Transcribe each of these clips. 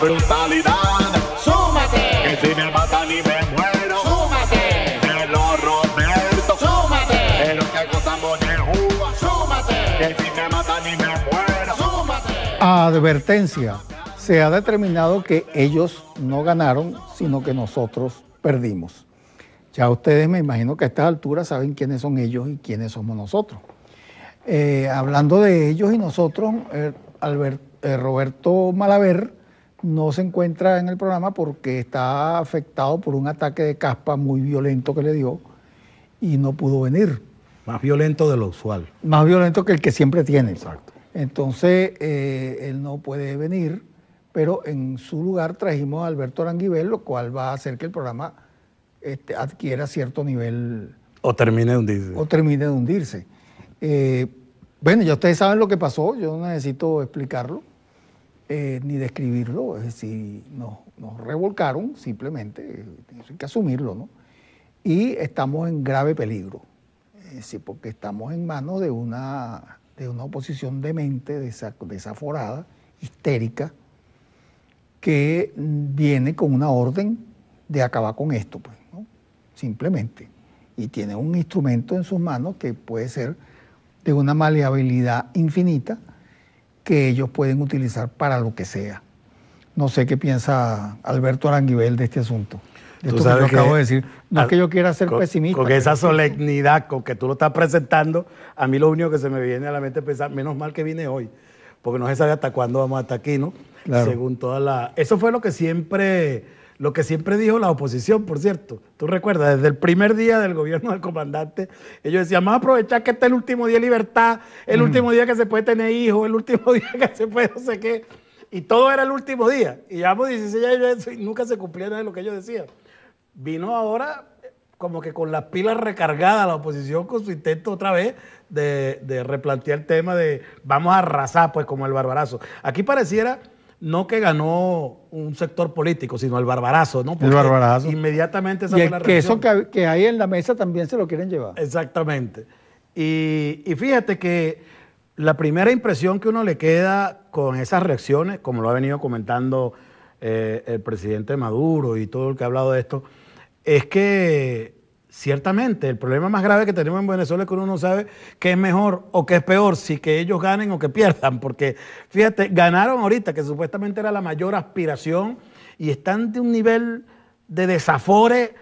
brutalidad. ¡Súmate! Que si me matan y me muero. ¡Súmate! De los Roberto. ¡Súmate! Pero que gozamos de Cuba. ¡Súmate! Que si me matan y me muero. ¡Súmate! Advertencia. Se ha determinado que ellos no ganaron, sino que nosotros perdimos. Ya ustedes me imagino que a estas alturas saben quiénes son ellos y quiénes somos nosotros. Hablando de ellos y nosotros, Roberto Malaver no se encuentra en el programa porque está afectado por un ataque de caspa muy violento que le dio y no pudo venir. Más violento de lo usual. Más violento que el que siempre tiene. Exacto. Entonces, él no puede venir, pero en su lugar trajimos a Alberto Aranguibel, lo cual va a hacer que el programa adquiera cierto nivel. O termine de hundirse. O termine de hundirse. Bueno, ya ustedes saben lo que pasó, yo no necesito explicarlo, ni describirlo, es decir, nos revolcaron simplemente, eso hay que asumirlo, ¿no? Y estamos en grave peligro, es decir, porque estamos en manos de una oposición demente, desaforada, histérica, que viene con una orden de acabar con esto, pues, ¿no? Simplemente. Y tiene un instrumento en sus manos que puede ser de una maleabilidad infinita que ellos pueden utilizar para lo que sea. No sé qué piensa Alberto Aranguibel de este asunto. De esto que yo acabo de decir. No es que yo quiera ser pesimista. Con esa solemnidad con que tú lo estás presentando, a mí lo único que se me viene a la mente es pensar, menos mal que vine hoy, porque no se sabe hasta cuándo vamos a estar aquí, ¿no? Claro. Según toda la... Eso fue lo que siempre dijo la oposición, por cierto. Tú recuerdas, desde el primer día del gobierno del comandante, ellos decían, vamos a aprovechar que este es el último día de libertad, el último día que se puede tener hijos, el último día que se puede no sé qué. Y todo era el último día. Y llevamos 16 años y nunca se cumplía nada de lo que ellos decían. Vino ahora como que con las pilas recargadas la oposición con su intento otra vez de replantear el tema de vamos a arrasar, pues, como el barbarazo. Aquí pareciera no que ganó un sector político, sino el barbarazo, ¿no? Porque el barbarazo. Inmediatamente esa y fue la reacción. Que eso que hay en la mesa también se lo quieren llevar. Exactamente. Y fíjate que la primera impresión que uno le queda con esas reacciones, como lo ha venido comentando el presidente Maduro y todo el que ha hablado de esto, es que ciertamente el problema más grave que tenemos en Venezuela es que uno no sabe qué es mejor o qué es peor, si que ellos ganen o que pierdan, porque fíjate, ganaron ahorita, que supuestamente era la mayor aspiración, y están de un nivel de desafore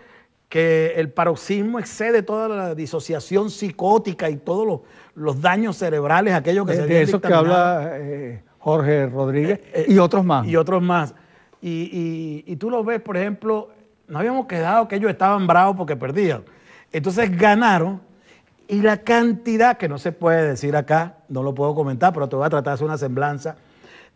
que el paroxismo excede toda la disociación psicótica y todos los daños cerebrales, aquellos que se habían eso que habla Jorge Rodríguez y otros más. Y otros más. Y tú lo ves, por ejemplo, no habíamos quedado que ellos estaban bravos porque perdían. Entonces ganaron, y la cantidad, que no se puede decir acá, no lo puedo comentar, pero te voy a tratar de hacer una semblanza,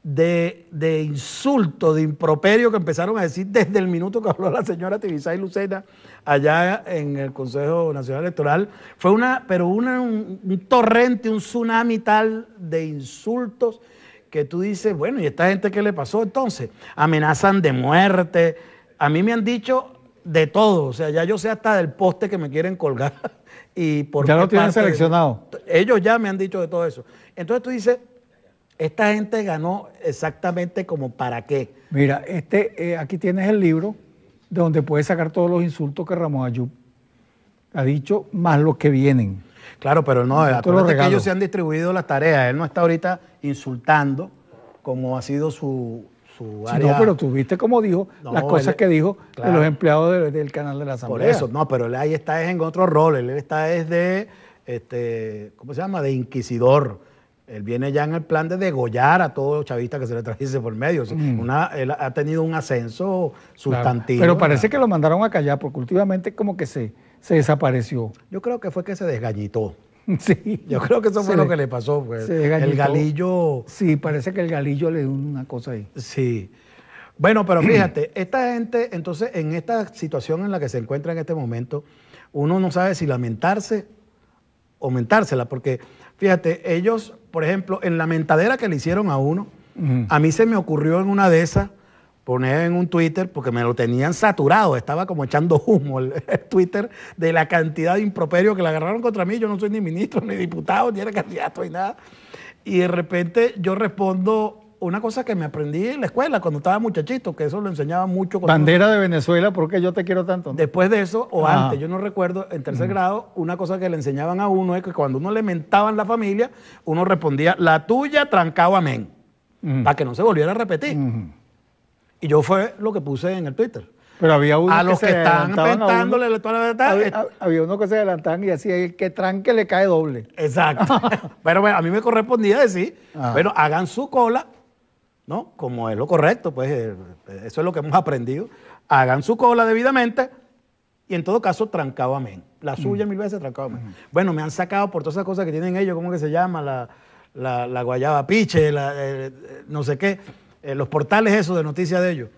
de insultos, de improperio que empezaron a decir desde el minuto que habló la señora Tibisay Lucena allá en el Consejo Nacional Electoral. Fue un torrente, un tsunami tal de insultos que tú dices, bueno, ¿y esta gente qué le pasó entonces? Amenazan de muerte. A mí me han dicho de todo, o sea, ya yo sé hasta del poste que me quieren colgar. Y por ya lo tienen seleccionado. Ellos ya me han dicho de todo eso. Entonces tú dices, esta gente ganó exactamente como para qué. Mira, aquí tienes el libro de donde puedes sacar todos los insultos que Ramón Ayub ha dicho, más los que vienen. Claro, pero no, acuérdate que ellos se han distribuido las tareas. Él no está ahorita insultando como ha sido su área. Sí, no, pero tú viste cómo dijo las cosas que dijo, claro, de los empleados del canal de la Asamblea. Por eso, no, pero él ahí está en otro rol. Él está de, ¿cómo se llama? De inquisidor. Él viene ya en el plan de degollar a todo chavista que se le trajese por medio. O sea, él ha tenido un ascenso sustantivo. Claro, pero parece que lo mandaron a callar porque últimamente como que se desapareció. Yo creo que fue que se desgañitó. Sí. Yo creo que eso fue lo que le pasó. Pues. El galillo... Sí, parece que el galillo le dio una cosa ahí. Sí. Bueno, pero fíjate, esta gente, entonces, en esta situación en la que se encuentra en este momento, uno no sabe si lamentarse o mentársela, porque, fíjate, ellos, por ejemplo, en la mentadera que le hicieron a uno, a mí se me ocurrió en una de esas poner en un Twitter, porque me lo tenían saturado, estaba como echando humo el Twitter de la cantidad de improperios que le agarraron contra mí. Yo no soy ni ministro, ni diputado, ni era candidato, ni nada. Y de repente yo respondo una cosa que me aprendí en la escuela cuando estaba muchachito, que eso lo enseñaba mucho. Bandera de Venezuela, ¿por qué yo te quiero tanto? Después de eso, o Ajá. antes, yo no recuerdo, en tercer grado, una cosa que le enseñaban a uno es que cuando uno le mentaban la familia, uno respondía, la tuya, trancado, amén, para que no se volviera a repetir. Y yo fue lo que puse en el Twitter. Pero había uno A los que se están adelantaban a uno. mentándole toda la verdad. Había uno que se adelantaban y decía, el que tranque le cae doble. Exacto. Pero bueno, a mí me correspondía decir, Ah. bueno, hagan su cola, ¿no? Como es lo correcto, pues eso es lo que hemos aprendido. Hagan su cola debidamente y en todo caso, trancado amén. La suya 1000 veces trancado amén. Bueno, me han sacado por todas esas cosas que tienen ellos, ¿cómo que se llama? La guayaba piche, no sé qué, los portales esos de noticias de ellos.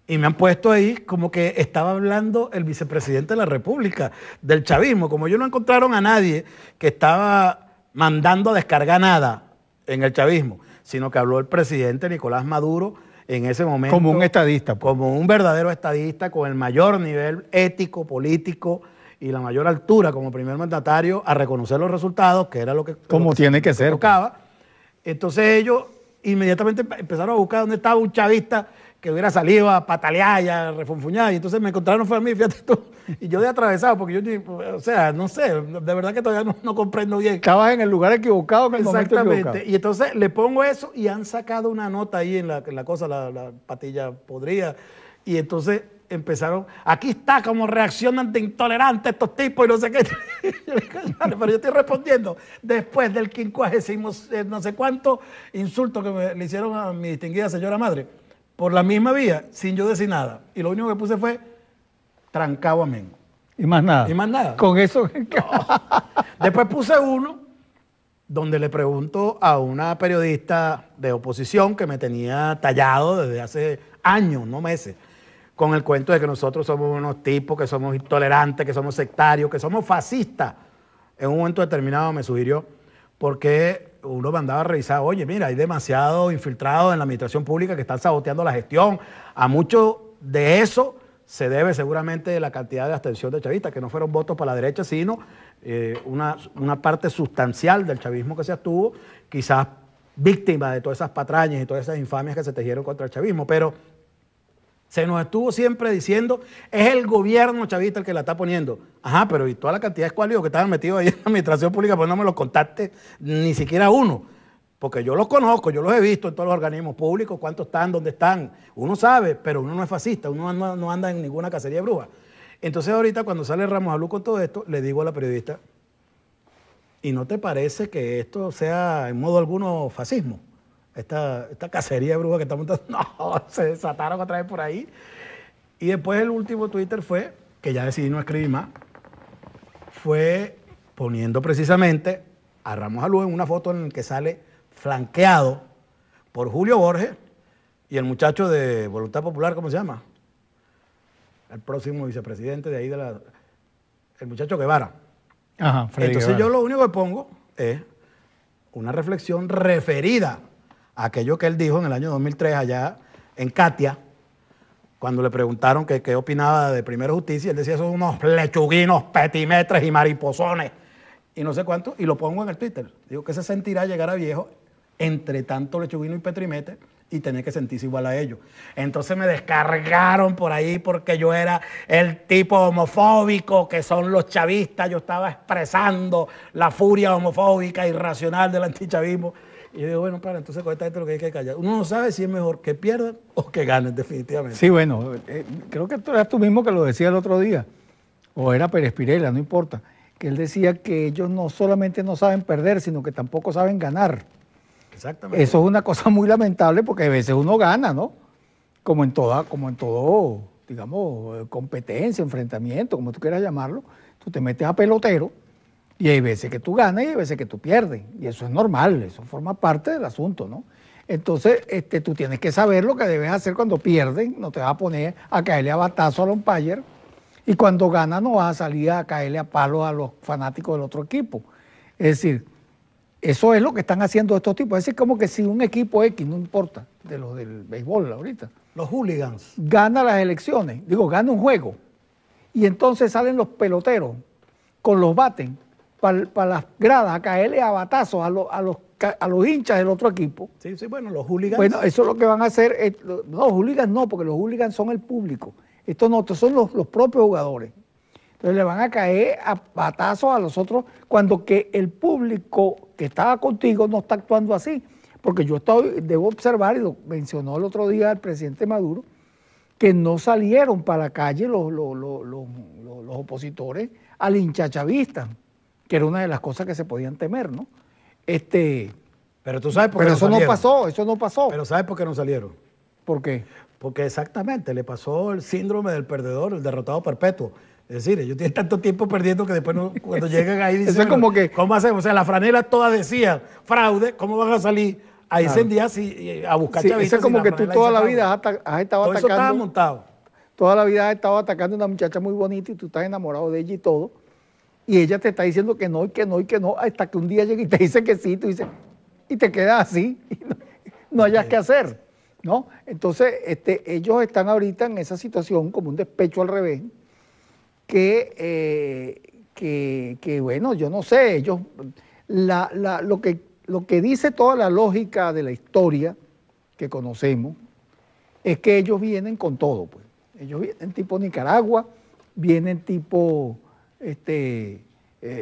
Y me han puesto ahí como que estaba hablando el vicepresidente de la República, del chavismo. Como ellos no encontraron a nadie que estaba mandando a descargar nada en el chavismo, sino que habló el presidente Nicolás Maduro en ese momento. Como un estadista. Pues. Como un verdadero estadista con el mayor nivel ético, político y la mayor altura como primer mandatario a reconocer los resultados, que era lo que... Como tiene que ser. Tocaba. Entonces ellos inmediatamente empezaron a buscar dónde estaba un chavista que hubiera salido a patalear y a refunfuñar. Y entonces me encontraron fue a mí, fíjate tú. Y yo de atravesado, porque yo, o sea, no sé, de verdad que todavía no comprendo bien. Estabas en el lugar equivocado, en el momento equivocado. Exactamente. Y entonces le pongo eso y han sacado una nota ahí en la cosa, la patilla podrida. Y entonces empezaron, aquí está cómo reaccionan de intolerantes estos tipos y no sé qué. Pero yo estoy respondiendo después del 50º, no sé cuánto insulto que le hicieron a mi distinguida señora madre, por la misma vía, sin yo decir nada. Y lo único que puse fue trancado amén. Y más nada. Y más nada. Con eso. Después puse uno donde le pregunto a una periodista de oposición que me tenía tallado desde hace años, no meses, con el cuento de que nosotros somos unos tipos, que somos intolerantes, que somos sectarios, que somos fascistas. En un momento determinado me sugirió, porque uno mandaba a revisar, oye, mira, hay demasiado infiltrados en la administración pública que están saboteando la gestión. A mucho de eso se debe seguramente la cantidad de abstención de chavistas, que no fueron votos para la derecha, sino una parte sustancial del chavismo que se abstuvo, quizás víctima de todas esas patrañas y todas esas infamias que se tejieron contra el chavismo. Pero se nos estuvo siempre diciendo, es el gobierno chavista el que la está poniendo. Ajá, pero y toda la cantidad de escuálidos que estaban metidos ahí en la administración pública, pues no me los contaste ni siquiera uno. Porque yo los conozco, yo los he visto en todos los organismos públicos, cuántos están, dónde están. Uno sabe, pero uno no es fascista, uno no anda en ninguna cacería de brujas. Entonces ahorita cuando sale Ramos Alú con todo esto, le digo a la periodista, ¿y no te parece que esto sea en modo alguno fascismo? Esta cacería de brujas que estamos montando, no, se desataron otra vez por ahí. Y después el último Twitter fue, que ya decidí no escribir más, fue poniendo precisamente a Ramos Alú en una foto en la que sale flanqueado por Julio Borges y el muchacho de Voluntad Popular, ¿cómo se llama? El próximo vicepresidente de ahí el muchacho Guevara. Ajá, Freddy Entonces Guevara. yo lo único que pongo es una reflexión referida a aquello que él dijo en el año 2003 allá en Katia, cuando le preguntaron que qué opinaba de Primero Justicia. Él decía, son unos lechuguinos, petimetres y mariposones y no sé cuánto, y lo pongo en el Twitter. Digo, ¿qué se sentirá llegar a viejo entre tanto lechuguino y petrimete y tener que sentirse igual a ellos? Entonces me descargaron por ahí porque yo era el tipo homofóbico que son los chavistas. Yo estaba expresando la furia homofóbica irracional del antichavismo. Y yo digo, bueno, para, entonces con esta gente lo que hay que callar. Uno no sabe si es mejor que pierdan o que ganen, definitivamente. Sí, bueno, creo que eras tú mismo que lo decía el otro día, o era Pérez Pirela, no importa, que él decía que ellos no solamente no saben perder, sino que tampoco saben ganar. Exactamente. Eso es una cosa muy lamentable porque a veces uno gana, ¿no? Como en todo, digamos, competencia, enfrentamiento, como tú quieras llamarlo, tú te metes a pelotero y hay veces que tú ganas y hay veces que tú pierdes. Y eso es normal, eso forma parte del asunto, ¿no? Entonces, tú tienes que saber lo que debes hacer cuando pierden, no te vas a poner a caerle a batazo al umpire, y cuando ganas no vas a salir a caerle a palos a los fanáticos del otro equipo. Es decir, eso es lo que están haciendo estos tipos. Es decir, como que si un equipo X, no importa, de los del béisbol ahorita, Los hooligans. gana las elecciones, gana un juego, y entonces salen los peloteros con los baten para las gradas a caerle a batazos a los a los hinchas del otro equipo. Sí, sí, bueno, los hooligans. Bueno, eso es lo que van a hacer. No, hooligans no, porque los hooligans son el público. Esto no, estos son los propios jugadores. Entonces le van a caer a patazos a los otros cuando que el público que estaba contigo no está actuando así. Porque yo debo observar, y lo mencionó el otro día el presidente Maduro, que no salieron para la calle los opositores al hincha chavista, que era una de las cosas que se podían temer, ¿no? Pero tú sabes por qué Pero no eso no salieron. pasó, eso no pasó. Pero ¿sabes por qué no salieron? ¿Por qué? Porque exactamente le pasó el síndrome del perdedor, el derrotado perpetuo. Es decir, ellos tienen tanto tiempo perdiendo que después cuando llegan ahí dicen, Eso es como que... ¿cómo hacemos? O sea, las franelas todas decían fraude, ¿cómo van a salir a incendiar a buscar Sí, chavistas? eso es como si que la tú franela toda dice la fraude? vida has estado Todo eso estaba atacando, montado. toda la vida has estado atacando a una muchacha muy bonita y tú estás enamorado de ella y todo, y ella te está diciendo que no, y que no, y que no, hasta que un día llega y te dice que sí, tú dices, y te quedas así, y no hayas qué hacer, ¿no? Entonces, ellos están ahorita en esa situación como un despecho al revés, que bueno, yo no sé, ellos, lo que dice toda la lógica de la historia que conocemos es que ellos vienen con todo, pues. Ellos vienen tipo Nicaragua, vienen tipo,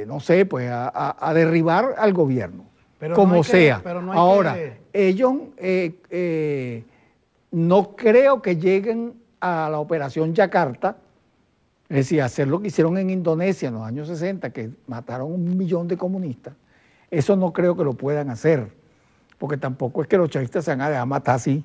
no sé, pues a derribar al gobierno, Pero como no hay que- sea. pero no hay Ahora, que- ellos no creo que lleguen a la operación Yakarta, es decir, hacer lo que hicieron en Indonesia en los años 60, que mataron 1 millón de comunistas. Eso no creo que lo puedan hacer, porque tampoco es que los chavistas se van a dejar matar así,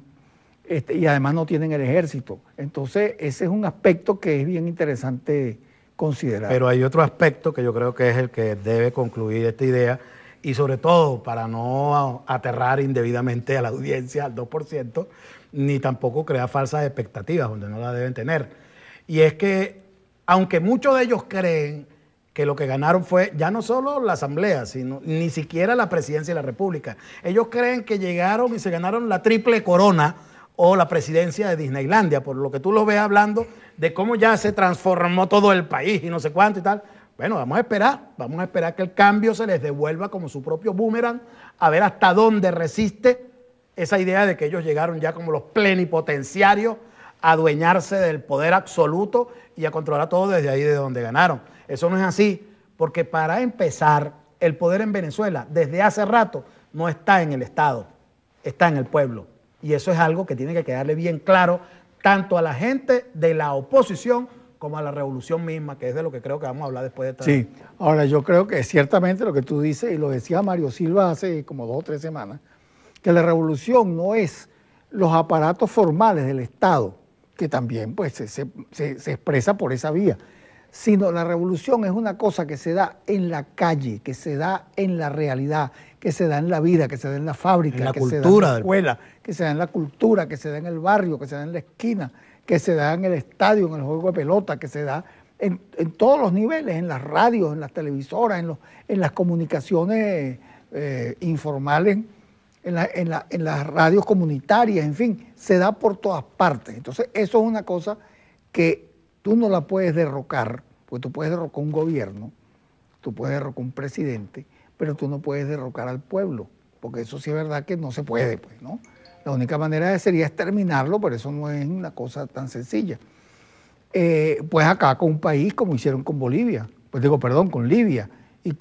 y además no tienen el ejército. Entonces, ese es un aspecto que es bien interesante considerar. Pero hay otro aspecto que yo creo que es el que debe concluir esta idea, y sobre todo para no aterrar indebidamente a la audiencia, al 2%, ni tampoco crear falsas expectativas donde no las deben tener. Y es que, aunque muchos de ellos creen que lo que ganaron fue ya no solo la Asamblea, sino ni siquiera la Presidencia de la República. Ellos creen que llegaron y se ganaron la triple corona o la presidencia de Disneylandia, por lo que tú lo ves hablando de cómo ya se transformó todo el país y no sé cuánto y tal. Bueno, vamos a esperar que el cambio se les devuelva como su propio boomerang, a ver hasta dónde resiste esa idea de que ellos llegaron ya como los plenipotenciarios a adueñarse del poder absoluto y a controlar todo desde ahí de donde ganaron. Eso no es así, porque para empezar, el poder en Venezuela desde hace rato no está en el Estado, está en el pueblo. Y eso es algo que tiene que quedarle bien claro tanto a la gente de la oposición como a la revolución misma, que es de lo que creo que vamos a hablar después de esta. Sí, ahora yo creo que ciertamente lo que tú dices, y lo decía Mario Silva hace como 2 o 3 semanas, que la revolución no es los aparatos formales del Estado, que también pues se expresa por esa vía, sino la revolución es una cosa que se da en la calle, que se da en la realidad, que se da en la vida, que se da en la fábrica, En la que se da en cultura la del- escuela, que se da en la cultura, que se da en el barrio, que se da en la esquina, que se da en el estadio, en el juego de pelota, que se da en todos los niveles, en las radios, en las televisoras, en las comunicaciones informales, en las radios comunitarias, en fin, se da por todas partes. Entonces, eso es una cosa que tú no la puedes derrocar, porque tú puedes derrocar un gobierno, tú puedes derrocar un presidente, pero tú no puedes derrocar al pueblo, porque eso sí es verdad que no se puede, pues, ¿no? La única manera sería exterminarlo, pero eso no es una cosa tan sencilla. Pues acá con un país como hicieron con Bolivia, pues digo, perdón, con Libia y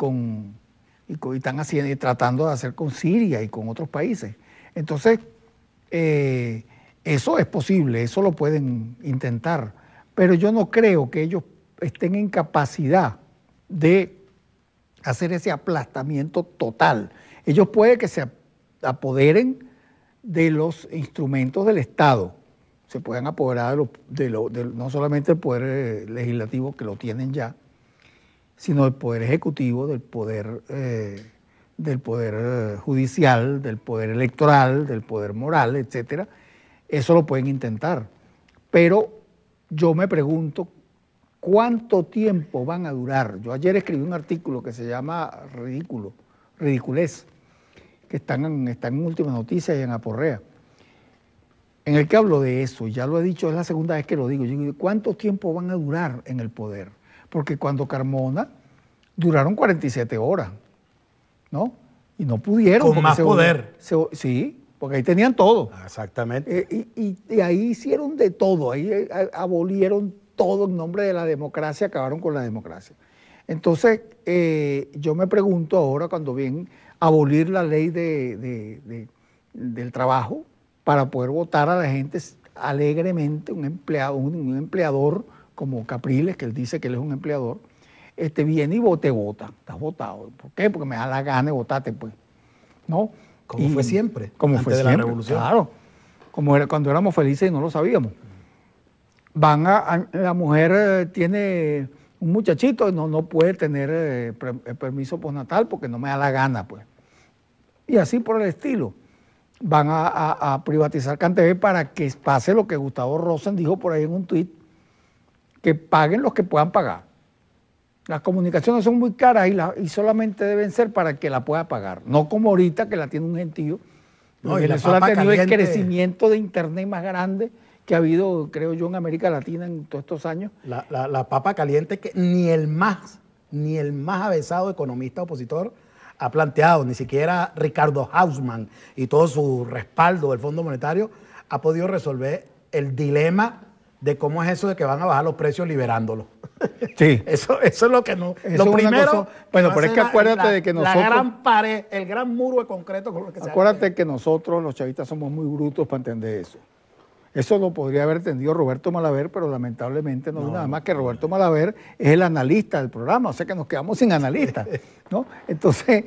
están haciendo, y tratando de hacer con Siria y con otros países. Entonces, eso es posible, eso lo pueden intentar, pero yo no creo que ellos estén en capacidad de hacer ese aplastamiento total. Ellos pueden que se apoderen de los instrumentos del Estado, se pueden apoderar no solamente del poder legislativo, que lo tienen ya, sino del poder ejecutivo, del poder judicial, del poder electoral, del poder moral, etcétera. Eso lo pueden intentar. Pero yo me pregunto, ¿cuánto tiempo van a durar? Yo ayer escribí un artículo que se llama Ridiculez, que están en Última Noticia y en Aporrea, en el que hablo de eso. Ya lo he dicho, es la segunda vez que lo digo. Yo digo, ¿cuánto tiempo van a durar en el poder? Porque cuando Carmona duraron 47 horas, ¿no? Y no pudieron. Con porque más poder. Sí, porque ahí tenían todo. Exactamente. Y ahí hicieron de todo, ahí abolieron todo en nombre de la democracia, acabaron con la democracia. Entonces, yo me pregunto ahora, cuando vienen a abolir la ley del trabajo, para poder votar a la gente alegremente, un empleador como Capriles, que él dice que él es un empleador, viene y te vota, estás votado. ¿Por qué? Porque me da la gana de votarte, pues. ¿No? Como fue siempre, como antes fue de siempre, la revolución. Claro, como era cuando éramos felices y no lo sabíamos. La mujer tiene un muchachito, no puede tener permiso postnatal porque no me da la gana, pues. Y así por el estilo. Van a privatizar CanTV para que pase lo que Gustavo Rosen dijo por ahí en un tuit, que paguen los que puedan pagar. Las comunicaciones son muy caras y solamente deben ser para el que la pueda pagar, no como ahorita que la tiene un gentío. No, y Venezuela la ha papa tenido el caliente. crecimiento de internet más grande que ha habido, creo yo, en América Latina en todos estos años. La papa caliente que ni el más avesado economista opositor ha planteado, ni siquiera Ricardo Hausmann y todo su respaldo del Fondo Monetario ha podido resolver el dilema de cómo es eso de que van a bajar los precios liberándolos. Sí. Eso es lo que no. Eso Lo es una primero. cosa- bueno, va a pero es ser que acuérdate de que nosotros- La gran pared, el gran muro de concreto con lo que se Acuérdate que nosotros, los chavistas, somos muy brutos para entender eso. Eso lo podría haber entendido Roberto Malaver, pero lamentablemente no, nada más que Roberto Malaver es el analista del programa, o sea que nos quedamos sin analista, ¿no? Entonces,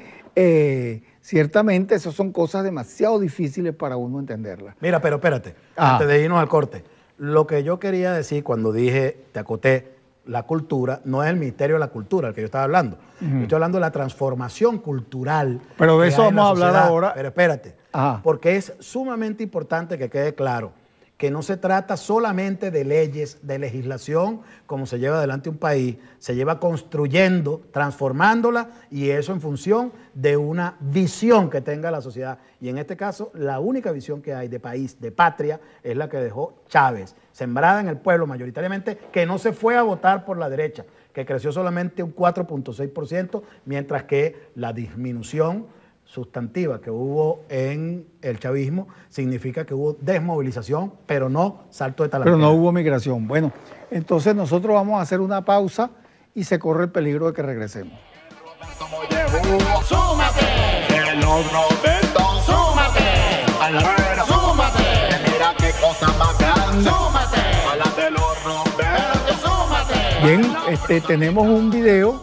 ciertamente esas son cosas demasiado difíciles para uno entenderlas. Mira, pero espérate, Ah. antes de irnos al corte. Lo que yo quería decir cuando dije, te acoté, la cultura, no es el Ministerio de la Cultura el que yo estaba hablando. Yo estoy hablando de la transformación cultural. Pero de que eso hay en la vamos a hablar sociedad. ahora. Pero espérate, Ajá. porque es sumamente importante que quede claro que no se trata solamente de leyes, de legislación, como se lleva adelante un país, se lleva construyendo, transformándola, y eso en función de una visión que tenga la sociedad. Y en este caso, la única visión que hay de país, de patria, es la que dejó Chávez, sembrada en el pueblo mayoritariamente, que no se fue a votar por la derecha, que creció solamente un 4.6%, mientras que la disminución sustantiva que hubo en el chavismo significa que hubo desmovilización, pero no salto de Pero talantera. no hubo migración. Bueno, entonces nosotros vamos a hacer una pausa y se corre el peligro de que regresemos. ¡Súmate! El Roberto, ¡Súmate! Alfredo, ¡Súmate! mira qué cosa más grande. ¡Súmate! A la de los Roberto. ¡Súmate! Bien, tenemos un video.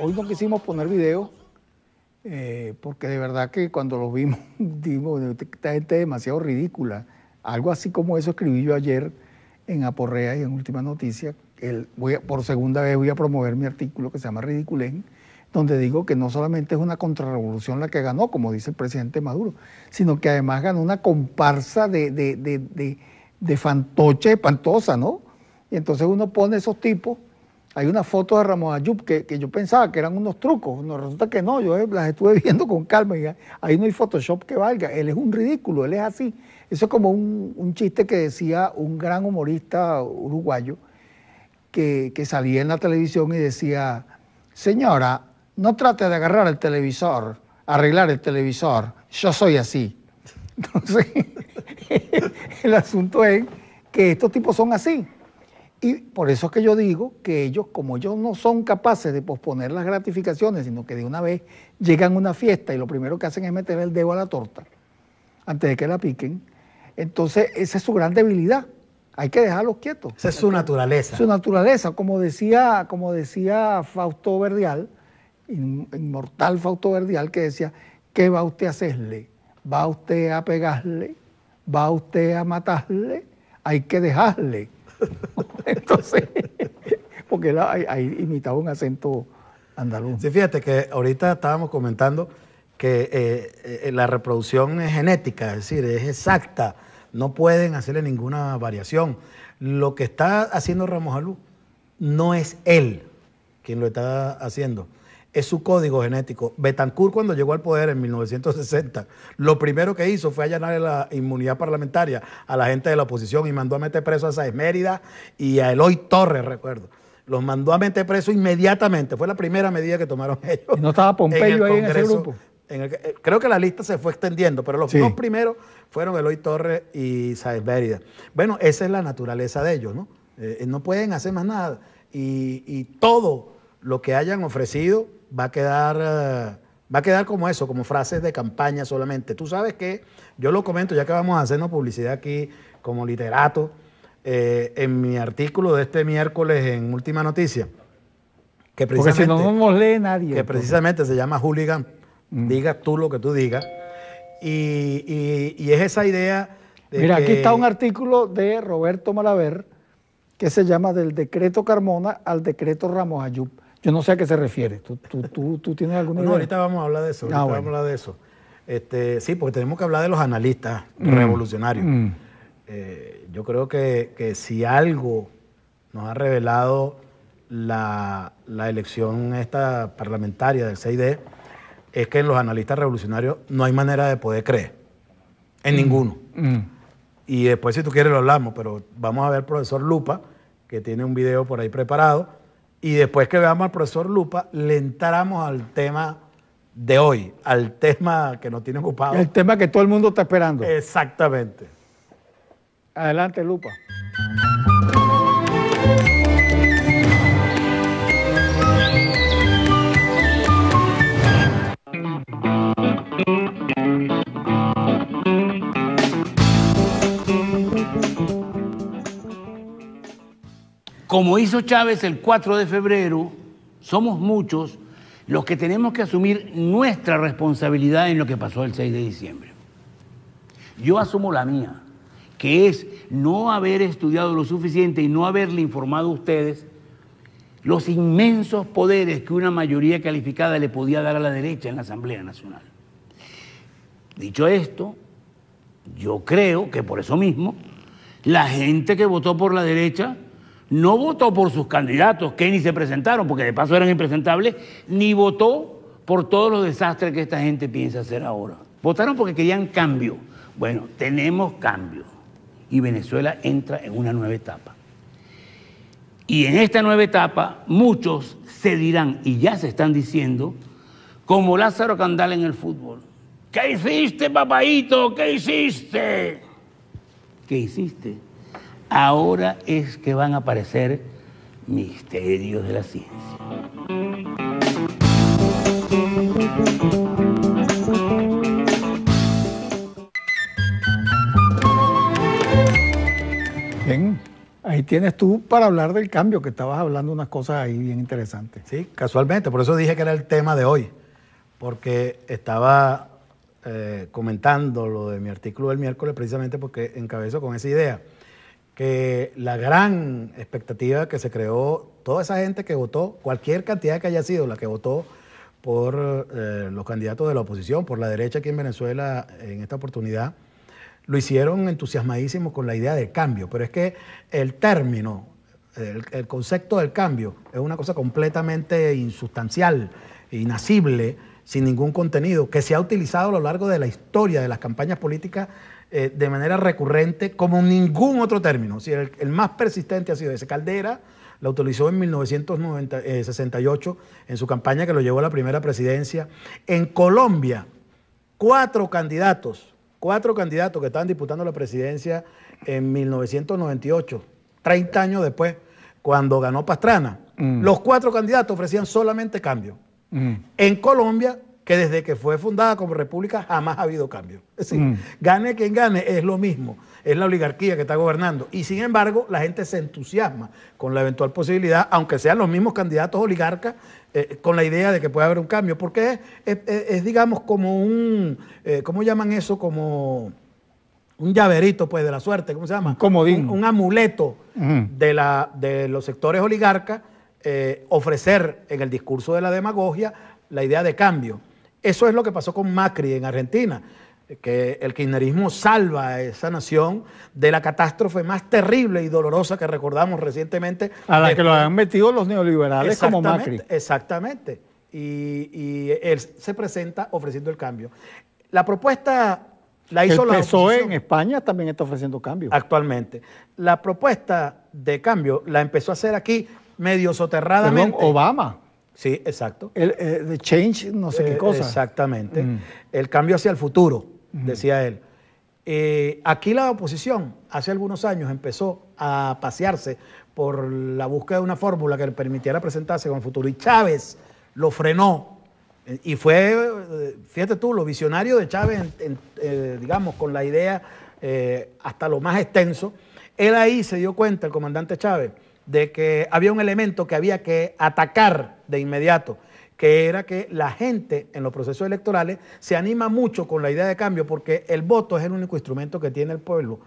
Hoy no quisimos poner video porque de verdad que cuando lo vimos, dimos, esta gente es demasiado ridícula. Algo así como eso escribí yo ayer en Aporrea y en Última Noticia. Por segunda vez voy a promover mi artículo que se llama Ridiculén, donde digo que no solamente es una contrarrevolución la que ganó, como dice el presidente Maduro, sino que además ganó una comparsa de fantoche espantosa, ¿no? Y entonces uno pone esos tipos. Hay una foto de Ramos Ayub que yo pensaba que eran unos trucos. No, resulta que no, yo las estuve viendo con calma. Y ahí no hay Photoshop que valga. Él es un ridículo, él es así. Eso es como un chiste que decía un gran humorista uruguayo que salía en la televisión y decía: señora, no trate de agarrar el televisor, arreglar el televisor, yo soy así. Entonces, el asunto es que estos tipos son así. Y por eso es que yo digo que ellos, como ellos no son capaces de posponer las gratificaciones, sino que de una vez llegan a una fiesta y lo primero que hacen es meter el dedo a la torta antes de que la piquen, entonces esa es su gran debilidad. Hay que dejarlos quietos. Esa es su naturaleza. Su naturaleza, como decía Fausto Verdial, inmortal Fausto Verdial, que decía: ¿qué va usted a hacerle? ¿Va usted a pegarle? ¿Va usted a matarle? Hay que dejarle. Entonces, porque él ahí imitaba un acento andaluz. Sí, fíjate que ahorita estábamos comentando que la reproducción es genética, es decir, es exacta. No pueden hacerle ninguna variación. Lo que está haciendo Ramos Alú no es él quien lo está haciendo, es su código genético. Betancourt, cuando llegó al poder en 1960, lo primero que hizo fue allanar la inmunidad parlamentaria a la gente de la oposición y mandó a meter preso a Sáez Mérida y a Eloy Torres, recuerdo. Los mandó a meter preso inmediatamente. Fue la primera medida que tomaron ellos. ¿Y no estaba Pompeyo ahí en ese Congreso. grupo? creo que la lista se fue extendiendo, pero los Sí. dos primeros fueron Eloy Torres y Sáenz Mérida. Bueno, esa es la naturaleza de ellos, ¿no? No pueden hacer más nada. Y todo lo que hayan ofrecido va a quedar como eso, como frases de campaña solamente. Tú sabes que, yo lo comento, ya que vamos a hacernos publicidad aquí como literato, en mi artículo de este miércoles en Última Noticia, que Porque si no, no nos lee nadie. que precisamente se llama Hooligan, digas tú lo que tú digas, y es esa idea de Mira, que, aquí está un artículo de Roberto Malaver que se llama Del decreto Carmona al decreto Ramos Ayub. Yo no sé a qué se refiere. ¿Tú tienes alguna Bueno, idea? ahorita vamos a hablar de eso, Bueno. vamos a hablar de eso. Sí, porque tenemos que hablar de los analistas revolucionarios. Yo creo que si algo nos ha revelado la elección esta parlamentaria del 6D, es que en los analistas revolucionarios no hay manera de poder creer, en ninguno. Y después, si tú quieres, lo hablamos, pero vamos a ver al profesor Lupa, que tiene un video por ahí preparado, y después que veamos al profesor Lupa, le entramos al tema de hoy, al tema que nos tiene ocupado. El tema que todo el mundo está esperando. Exactamente. Adelante, Lupa. Como hizo Chávez el 4 de febrero, somos muchos los que tenemos que asumir nuestra responsabilidad en lo que pasó el 6 de diciembre. Yo asumo la mía, que es no haber estudiado lo suficiente y no haberle informado a ustedes los inmensos poderes que una mayoría calificada le podía dar a la derecha en la Asamblea Nacional. Dicho esto, yo creo que por eso mismo la gente que votó por la derecha no votó por sus candidatos, que ni se presentaron, porque de paso eran impresentables, ni votó por todos los desastres que esta gente piensa hacer ahora. Votaron porque querían cambio. Bueno, tenemos cambio. Y Venezuela entra en una nueva etapa. Y en esta nueva etapa, muchos se dirán, y ya se están diciendo, como Lázaro Candal en el fútbol: ¿qué hiciste, papaíto? ¿Qué hiciste? ¿Qué hiciste? Ahora es que van a aparecer misterios de la ciencia. Bien, ahí tienes tú para hablar del cambio, que estabas hablando unas cosas ahí bien interesantes. Sí, casualmente, por eso dije que era el tema de hoy, porque estaba comentando lo de mi artículo del miércoles precisamente porque encabezo con esa idea, que la gran expectativa que se creó, toda esa gente que votó, cualquier cantidad que haya sido la que votó por los candidatos de la oposición, por la derecha aquí en Venezuela en esta oportunidad, lo hicieron entusiasmadísimos con la idea del cambio, pero es que el término, el concepto del cambio es una cosa completamente insustancial, inacible, sin ningún contenido, que se ha utilizado a lo largo de la historia de las campañas políticas de manera recurrente como ningún otro término. O sea, el más persistente ha sido ese. Caldera la utilizó en 1968 en su campaña que lo llevó a la primera presidencia. En Colombia, cuatro candidatos que estaban disputando la presidencia en 1998, 30 años después, cuando ganó Pastrana, los cuatro candidatos ofrecían solamente cambio. En Colombia, que desde que fue fundada como república jamás ha habido cambio. Es decir, gane quien gane, es lo mismo, es la oligarquía que está gobernando. Y sin embargo, la gente se entusiasma con la eventual posibilidad, aunque sean los mismos candidatos oligarcas, con la idea de que puede haber un cambio, porque es digamos, como un, ¿cómo llaman eso? Como un llaverito, pues, de la suerte, ¿cómo se llama? Un comodín. Un amuleto de los sectores oligarcas, ofrecer en el discurso de la demagogia la idea de cambio. Eso es lo que pasó con Macri en Argentina, que el kirchnerismo salva a esa nación de la catástrofe más terrible y dolorosa que recordamos recientemente. A la que lo han metido los neoliberales como Macri. Exactamente. Y él se presenta ofreciendo el cambio. La propuesta la hizo la El PSOE oposición. en España también está ofreciendo cambio. Actualmente. La propuesta de cambio la empezó a hacer aquí medio soterradamente. Perdón, Obama. Sí, exacto. The change, no sé qué cosa. Exactamente. El cambio hacia el futuro, decía él. Aquí la oposición hace algunos años empezó a pasearse por la búsqueda de una fórmula que le permitiera presentarse con el futuro. Y Chávez lo frenó. Y fue, fíjate tú, lo visionario de Chávez, digamos, con la idea hasta lo más extenso. Él ahí se dio cuenta, el comandante Chávez, de que había un elemento que había que atacar de inmediato, que era que la gente en los procesos electorales se anima mucho con la idea de cambio porque el voto es el único instrumento que tiene el pueblo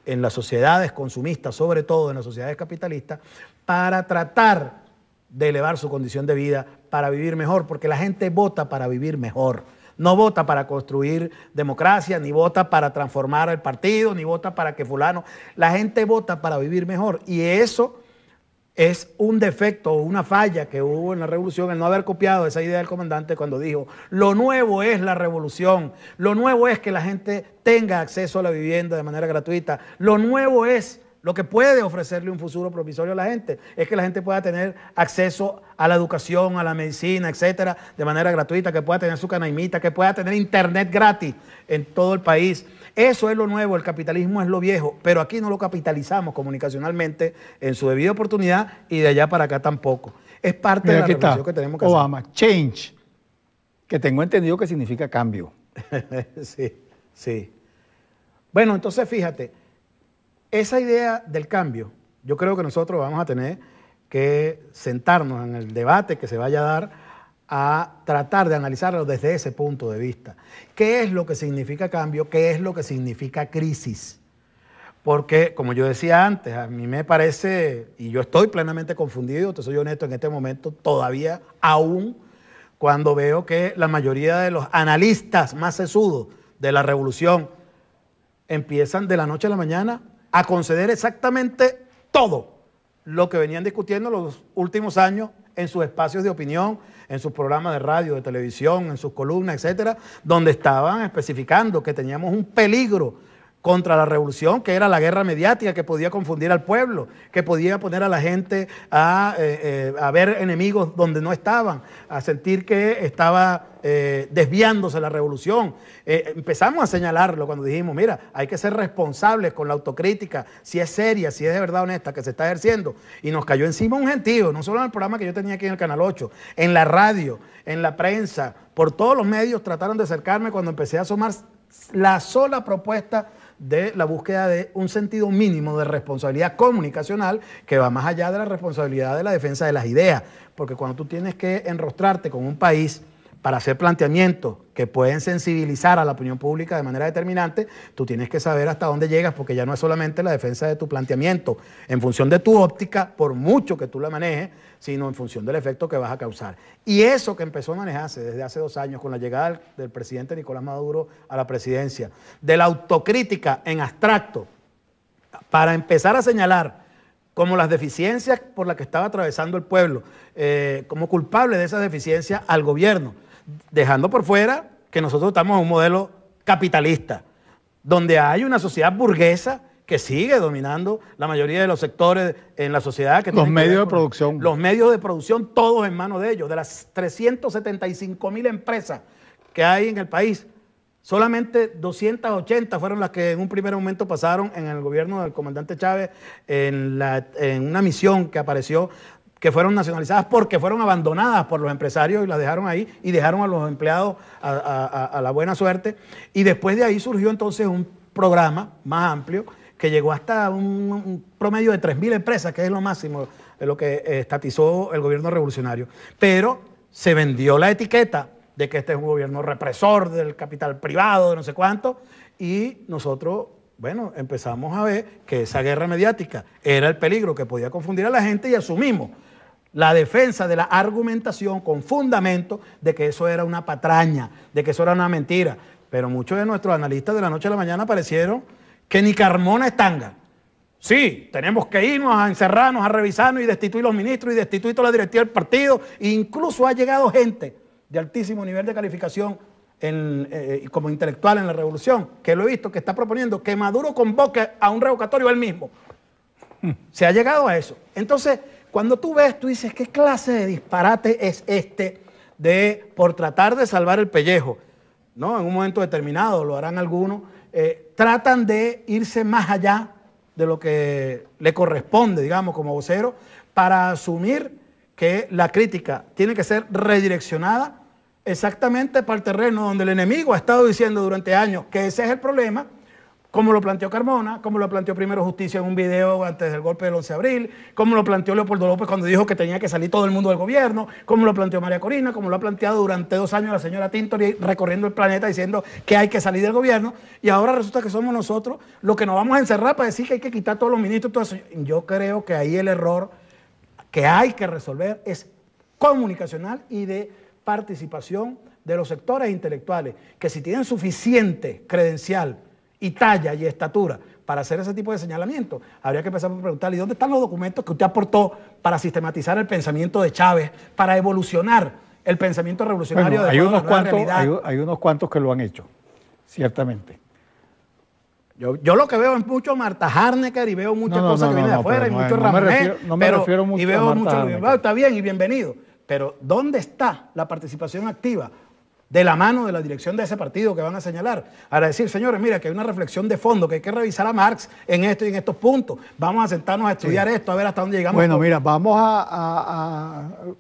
en las sociedades consumistas, sobre todo en las sociedades capitalistas, para tratar de elevar su condición de vida, para vivir mejor, porque la gente vota para vivir mejor. No vota para construir democracia, ni vota para transformar el partido, ni vota para que fulano. La gente vota para vivir mejor y eso es un defecto o una falla que hubo en la revolución, el no haber copiado esa idea del comandante cuando dijo, lo nuevo es la revolución, lo nuevo es que la gente tenga acceso a la vivienda de manera gratuita, lo nuevo es lo que puede ofrecerle un futuro provisorio a la gente, es que la gente pueda tener acceso a la educación, a la medicina, etcétera, de manera gratuita, que pueda tener su canaimita, que pueda tener internet gratis en todo el país. Eso es lo nuevo, el capitalismo es lo viejo, pero aquí no lo capitalizamos comunicacionalmente en su debida oportunidad y de allá para acá tampoco. Es parte de la revolución que tenemos que hacer. Obama, change, que tengo entendido que significa cambio. Sí, sí. Bueno, entonces fíjate, esa idea del cambio, yo creo que nosotros vamos a tener que sentarnos en el debate que se vaya a dar a tratar de analizarlo desde ese punto de vista. ¿Qué es lo que significa cambio? ¿Qué es lo que significa crisis? Porque, como yo decía antes, a mí me parece, y yo estoy plenamente confundido, te soy honesto en este momento, todavía aún, cuando veo que la mayoría de los analistas más sesudos de la revolución empiezan de la noche a la mañana a conceder exactamente todo lo que venían discutiendo los últimos años en sus espacios de opinión, en sus programas de radio, de televisión, en sus columnas, etcétera, donde estaban especificando que teníamos un peligro contra la revolución, que era la guerra mediática, que podía confundir al pueblo, que podía poner a la gente a ver enemigos donde no estaban, a sentir que estaba desviándose la revolución. Empezamos a señalarlo cuando dijimos, mira, hay que ser responsables con la autocrítica, si es seria, si es de verdad honesta, que se está ejerciendo. Y nos cayó encima un gentío, no solo en el programa que yo tenía aquí en el Canal 8, en la radio, en la prensa, por todos los medios trataron de acercarme cuando empecé a asomar la sola propuesta de la búsqueda de un sentido mínimo de responsabilidad comunicacional que va más allá de la responsabilidad de la defensa de las ideas, porque cuando tú tienes que enrostrarte con un país para hacer planteamientos que pueden sensibilizar a la opinión pública de manera determinante, tú tienes que saber hasta dónde llegas, porque ya no es solamente la defensa de tu planteamiento en función de tu óptica, por mucho que tú la manejes, sino en función del efecto que vas a causar. Y eso que empezó a manejarse desde hace 2 años con la llegada del presidente Nicolás Maduro a la presidencia, de la autocrítica en abstracto, para empezar a señalar como las deficiencias por las que estaba atravesando el pueblo, como culpable de esas deficiencias al gobierno, dejando por fuera que nosotros estamos en un modelo capitalista, donde hay una sociedad burguesa que sigue dominando la mayoría de los sectores en la sociedad. Los medios de producción. Los medios de producción, todos en manos de ellos. De las 375.000 empresas que hay en el país, solamente 280 fueron las que en un primer momento pasaron en el gobierno del comandante Chávez en una misión que apareció, que fueron nacionalizadas porque fueron abandonadas por los empresarios y las dejaron ahí y dejaron a los empleados a la buena suerte. Y después de ahí surgió entonces un programa más amplio que llegó hasta un promedio de 3.000 empresas, que es lo máximo de lo que estatizó el gobierno revolucionario. Pero se vendió la etiqueta de que este es un gobierno represor del capital privado, de no sé cuánto, y nosotros, bueno, empezamos a ver que esa guerra mediática era el peligro que podía confundir a la gente y asumimos la defensa de la argumentación con fundamento de que eso era una patraña, de que eso era una mentira. Pero muchos de nuestros analistas de la noche a la mañana parecieron que ni Carmona es tanga. Sí, tenemos que irnos a encerrarnos, a revisarnos y destituir los ministros y destituir toda la directiva del partido. E incluso ha llegado gente de altísimo nivel de calificación como intelectual en la revolución, que lo he visto, que está proponiendo que Maduro convoque a un revocatorio él mismo. Se ha llegado a eso. Entonces, Cuando tú ves, tú dices, ¿qué clase de disparate es este de por tratar de salvar el pellejo? ¿No? En un momento determinado, lo harán algunos, tratan de irse más allá de lo que le corresponde, digamos, como vocero, para asumir que la crítica tiene que ser redireccionada exactamente para el terreno donde el enemigo ha estado diciendo durante años que ese es el problema, como lo planteó Carmona, como lo planteó Primero Justicia en un video antes del golpe del 11 de abril, como lo planteó Leopoldo López cuando dijo que tenía que salir todo el mundo del gobierno, como lo planteó María Corina, como lo ha planteado durante 2 años la señora Tintori recorriendo el planeta diciendo que hay que salir del gobierno, y ahora resulta que somos nosotros los que nos vamos a encerrar para decir que hay que quitar todos los ministros y todo eso. Yo creo que ahí el error que hay que resolver es comunicacional y de participación de los sectores intelectuales, que si tienen suficiente credencial y talla y estatura para hacer ese tipo de señalamiento, habría que empezar a preguntarle, ¿y dónde están los documentos que usted aportó para sistematizar el pensamiento de Chávez, para evolucionar el pensamiento revolucionario? Bueno, de la realidad? hay unos cuantos que lo han hecho, ciertamente. Yo lo que veo es mucho Marta Harnecker y veo muchas cosas que vienen de afuera, y mucho Ramón. No me refiero mucho y veo a Marta mucho, bueno, está bien y bienvenido, pero ¿dónde está la participación activa de la mano de la dirección de ese partido que van a señalar? Para decir, señores, mira, que hay una reflexión de fondo, que hay que revisar a Marx en esto y en estos puntos. Vamos a sentarnos a estudiar esto, a ver hasta dónde llegamos. Bueno, mira, vamos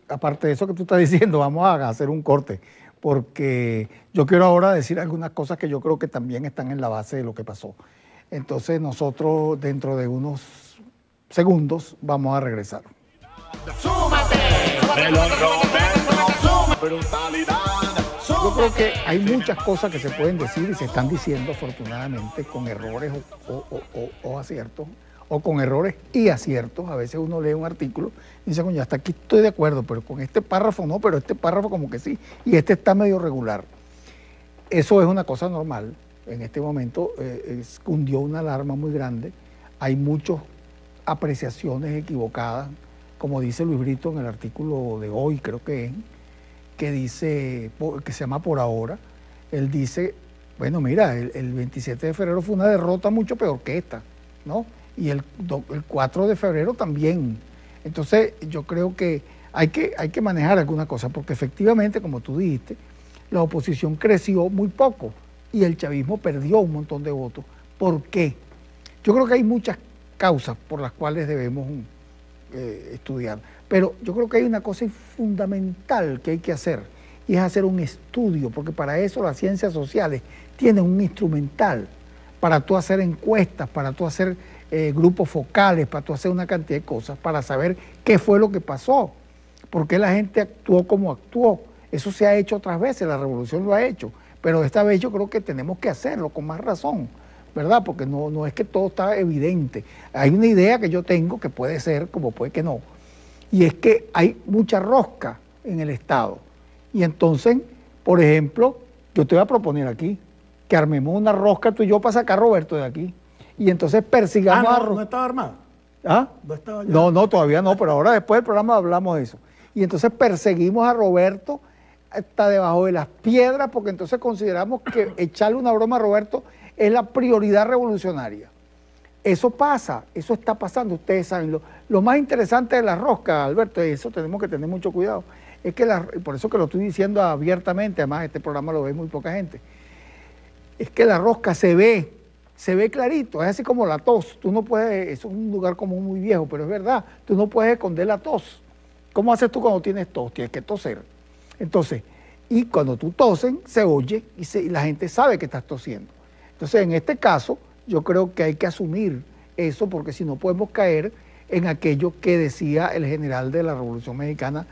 aparte de eso que tú estás diciendo, vamos a hacer un corte, porque yo quiero ahora decir algunas cosas que yo creo que también están en la base de lo que pasó. Entonces nosotros dentro de unos segundos vamos a regresar. Súmate. El Roberto. Brutalidad. Yo creo que hay muchas cosas que se pueden decir y se están diciendo afortunadamente con errores o aciertos, o con errores y aciertos. A veces uno lee un artículo y dice, coño, hasta aquí estoy de acuerdo, pero con este párrafo no, pero este párrafo como que sí, y este está medio regular. Eso es una cosa normal. En este momento cundió una alarma muy grande. Hay muchas apreciaciones equivocadas, como dice Luis Brito en el artículo de hoy, creo que dice, que se llama Por Ahora. Él dice, bueno, mira, el 27 de febrero fue una derrota mucho peor que esta, ¿no? Y el 4 de febrero también. Entonces, yo creo que hay que manejar alguna cosa, porque efectivamente, como tú dijiste, la oposición creció muy poco y el chavismo perdió un montón de votos. ¿Por qué? Yo creo que hay muchas causas por las cuales debemos estudiar, pero yo creo que hay una cosa fundamental que hay que hacer, y es hacer un estudio, porque para eso las ciencias sociales tienen un instrumental, para tú hacer encuestas, para tú hacer grupos focales, para tú hacer una cantidad de cosas, para saber qué fue lo que pasó, por qué la gente actuó como actuó. Eso se ha hecho otras veces, la revolución lo ha hecho, pero esta vez yo creo que tenemos que hacerlo con más razón, ¿verdad? Porque no es que todo está evidente. Hay una idea que yo tengo que puede ser, como puede que no, y es que hay mucha rosca en el Estado. Y entonces, por ejemplo, yo te voy a proponer aquí que armemos una rosca tú y yo para sacar a Roberto de aquí. Y entonces persigamos a Roberto. ¿No estaba armado? ¿Ah? ¿No estaba ya? No, todavía no, pero ahora después del programa hablamos de eso. Y entonces perseguimos a Roberto hasta debajo de las piedras, porque entonces consideramos que echarle una broma a Roberto es la prioridad revolucionaria. Eso pasa, eso está pasando, ustedes saben. Lo más interesante de la rosca, Alberto, y eso tenemos que tener mucho cuidado, es que por eso que lo estoy diciendo abiertamente, además este programa lo ve muy poca gente, es que la rosca se ve clarito, es así como la tos. Tú no puedes, eso es un lugar común muy viejo, pero es verdad, tú no puedes esconder la tos. ¿Cómo haces tú cuando tienes tos? Tienes que toser. Entonces, y cuando tú tosen, se oye y la gente sabe que estás tosiendo. Entonces, en este caso, yo creo que hay que asumir eso, porque si no podemos caer en aquello que decía el general de la Revolución Mexicana,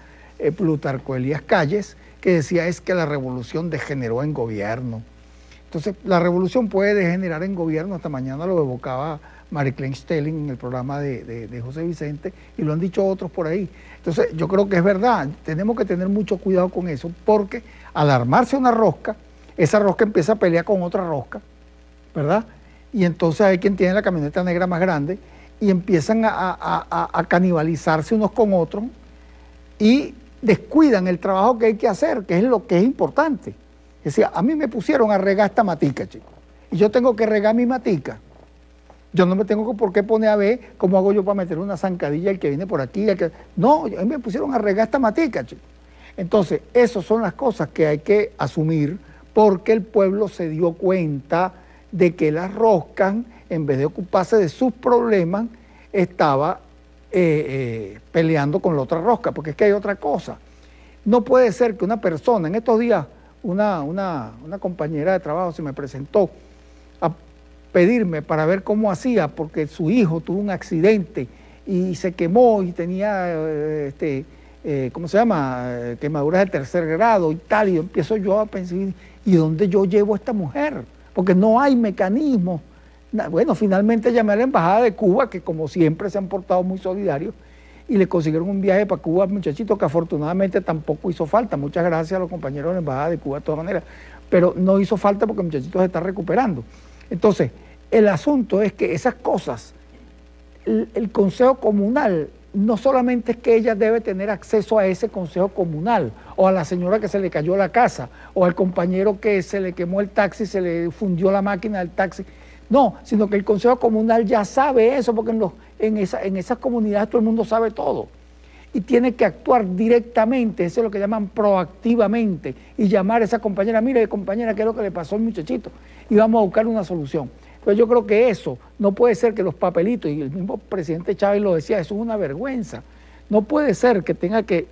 Plutarco Elías Calles, que decía es que la revolución degeneró en gobierno. Entonces, la revolución puede degenerar en gobierno, hasta mañana lo evocaba Marie Claire Stelling en el programa de José Vicente, y lo han dicho otros por ahí. Entonces, yo creo que es verdad, tenemos que tener mucho cuidado con eso, porque al armarse una rosca, esa rosca empieza a pelear con otra rosca, ¿verdad? Y entonces hay quien tiene la camioneta negra más grande, y empiezan a canibalizarse unos con otros, y descuidan el trabajo que hay que hacer, que es lo que es importante. Es decir, a mí me pusieron a regar esta matica, chicos, y yo tengo que regar mi matica. Yo no me tengo por qué poner a ver cómo hago yo para meter una zancadilla el que viene por aquí. No, a mí me pusieron a regar esta matica, chico. Entonces, esas son las cosas que hay que asumir porque el pueblo se dio cuenta de que las roscas, en vez de ocuparse de sus problemas, estaba peleando con la otra rosca, porque es que hay otra cosa. No puede ser que una persona, en estos días, una compañera de trabajo se me presentó a pedirme para ver cómo hacía, porque su hijo tuvo un accidente y se quemó y tenía, ¿cómo se llama?, quemaduras de tercer grado y tal, y empiezo yo a pensar, ¿y dónde yo llevo a esta mujer? Porque no hay mecanismo. Bueno, finalmente llamé a la Embajada de Cuba, que como siempre se han portado muy solidarios, y le consiguieron un viaje para Cuba al muchachito, que afortunadamente tampoco hizo falta. Muchas gracias a los compañeros de la Embajada de Cuba de todas maneras, pero no hizo falta porque el muchachito se está recuperando. Entonces, el asunto es que esas cosas, el Consejo Comunal, no solamente es que ella debe tener acceso a ese Consejo Comunal, o a la señora que se le cayó la casa, o al compañero que se le quemó el taxi, se le fundió la máquina del taxi. No, sino que el Consejo Comunal ya sabe eso, porque en esas comunidades todo el mundo sabe todo. Y tiene que actuar directamente, eso es lo que llaman proactivamente, y llamar a esa compañera, mire compañera, ¿qué es lo que le pasó al muchachito? Y vamos a buscar una solución. Pues yo creo que eso no puede ser que los papelitos, y el mismo presidente Chávez lo decía, eso es una vergüenza. No puede ser que tenga que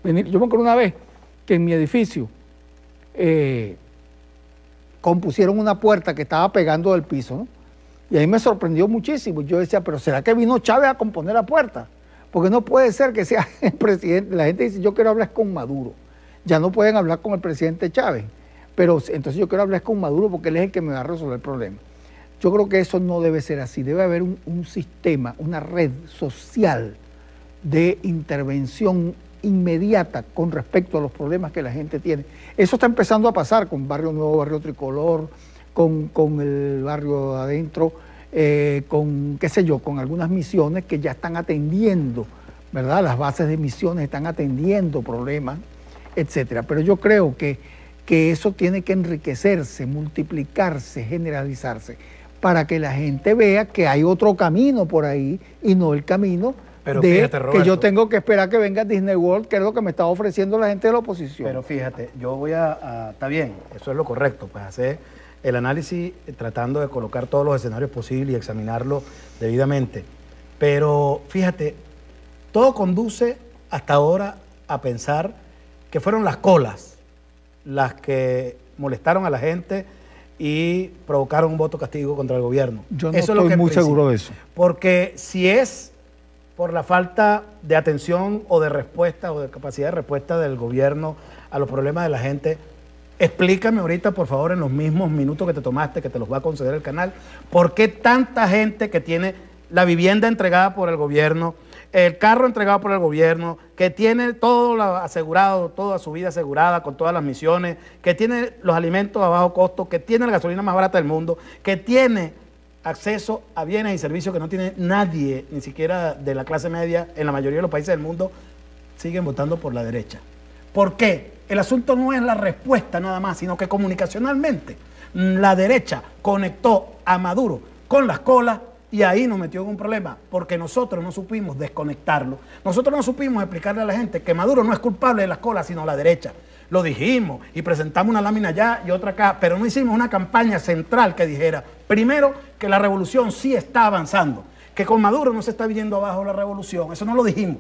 venir. Yo me acuerdo una vez que en mi edificio compusieron una puerta que estaba pegando del piso, ¿no? Y ahí me sorprendió muchísimo. Yo decía, pero ¿será que vino Chávez a componer la puerta? Porque no puede ser que sea el presidente. La gente dice, yo quiero hablar con Maduro. Ya no pueden hablar con el presidente Chávez. Pero entonces yo quiero hablar con Maduro porque él es el que me va a resolver el problema. Yo creo que eso no debe ser así. Debe haber un sistema, una red social de intervención inmediata con respecto a los problemas que la gente tiene. Eso está empezando a pasar con Barrio Nuevo, Barrio Tricolor, con el barrio adentro, con, qué sé yo, con algunas misiones que ya están atendiendo, ¿verdad? Las bases de misiones están atendiendo problemas, etcétera. Pero yo creo que eso tiene que enriquecerse, multiplicarse, generalizarse, para que la gente vea que hay otro camino por ahí y no el camino fíjate, Roberto, que yo tengo que esperar que venga Disney World, que es lo que me está ofreciendo la gente de la oposición. Pero fíjate, yo voy está bien, eso es lo correcto, pues hacer el análisis tratando de colocar todos los escenarios posibles y examinarlo debidamente. Pero fíjate, todo conduce hasta ahora a pensar que fueron las colas las que molestaron a la gente y provocaron un voto castigo contra el gobierno. Yo no estoy muy seguro de eso. Porque si es por la falta de atención o de respuesta o de capacidad de respuesta del gobierno a los problemas de la gente, explícame ahorita, por favor, en los mismos minutos que te tomaste, que te los va a conceder el canal, ¿por qué tanta gente que tiene la vivienda entregada por el gobierno, el carro entregado por el gobierno, que tiene todo asegurado, toda su vida asegurada con todas las misiones, que tiene los alimentos a bajo costo, que tiene la gasolina más barata del mundo, que tiene acceso a bienes y servicios que no tiene nadie, ni siquiera de la clase media, en la mayoría de los países del mundo, siguen votando por la derecha? ¿Por qué? El asunto no es la respuesta nada más, sino que comunicacionalmente la derecha conectó a Maduro con las colas y ahí nos metió en un problema, porque nosotros no supimos desconectarlo. Nosotros no supimos explicarle a la gente que Maduro no es culpable de las colas, sino la derecha. Lo dijimos y presentamos una lámina allá y otra acá, pero no hicimos una campaña central que dijera, primero, que la revolución sí está avanzando, que con Maduro no se está viniendo abajo la revolución. Eso no lo dijimos.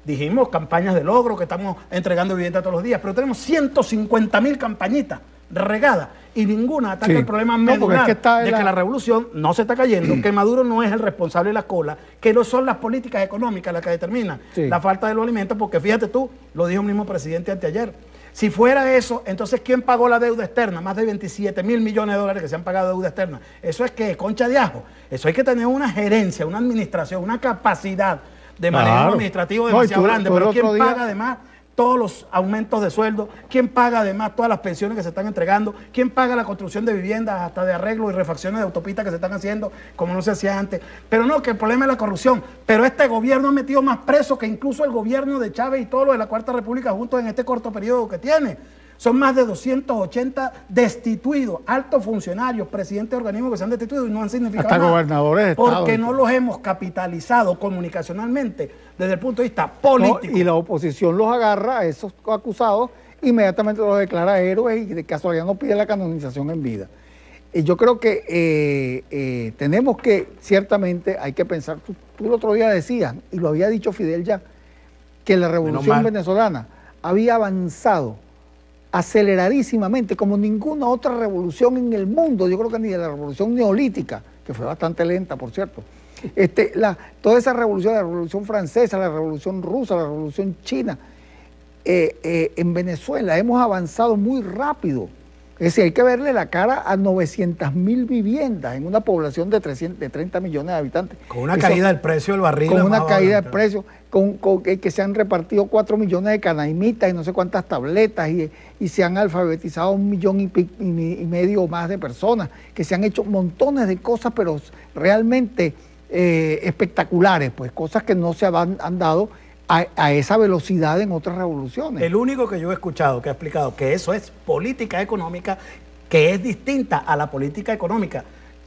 Dijimos campañas de logro, que estamos entregando vivienda todos los días, pero tenemos 150.000 campañitas regadas y ninguna ataca el problema medular de que la revolución no se está cayendo, que Maduro no es el responsable de la cola, que no son las políticas económicas las que determinan la falta de los alimentos, porque fíjate tú, lo dijo el mismo presidente anteayer. Si fuera eso, entonces ¿quién pagó la deuda externa? Más de 27.000 millones de dólares que se han pagado de deuda externa. ¿Eso es qué? Concha de ajo. Eso hay que tener una gerencia, una administración, una capacidad de manejo administrativo demasiado grande. Pero ¿quién paga además todos los aumentos de sueldo? ¿Quién paga además todas las pensiones que se están entregando? ¿Quién paga la construcción de viviendas, hasta de arreglo y refacciones de autopistas que se están haciendo como no se hacía antes? Pero no, que el problema es la corrupción. Pero este gobierno ha metido más presos que incluso el gobierno de Chávez y todo lo de la Cuarta República juntos en este corto periodo que tiene. Son más de 280 destituidos, altos funcionarios, presidentes de organismos que se han destituido y no han significado hasta nada. gobernadores de estado. Porque no los hemos capitalizado comunicacionalmente desde el punto de vista político. No, y la oposición los agarra a esos acusados, inmediatamente los declara héroes y de casualidad no pide la canonización en vida. Y yo creo que tenemos que, ciertamente, hay que pensar, tú el otro día decías, y lo había dicho Fidel ya, que la revolución venezolana había avanzado aceleradísimamente, como ninguna otra revolución en el mundo. Yo creo que ni de la revolución neolítica, que fue bastante lenta, por cierto. Toda esa revolución, la revolución francesa, la revolución rusa, la revolución china, en Venezuela hemos avanzado muy rápido. Es decir, hay que verle la cara a 900.000 viviendas en una población de 30 millones de habitantes. Con una caída del precio del barril. Con una caída del precio, que se han repartido 4 millones de canaimitas y no sé cuántas tabletas, y se han alfabetizado 1,5 millones más de personas, que se han hecho montones de cosas, pero realmente espectaculares, pues cosas que no se han dado a esa velocidad en otras revoluciones. El único que yo he escuchado que ha explicado que eso es política económica, que es distinta a la política económica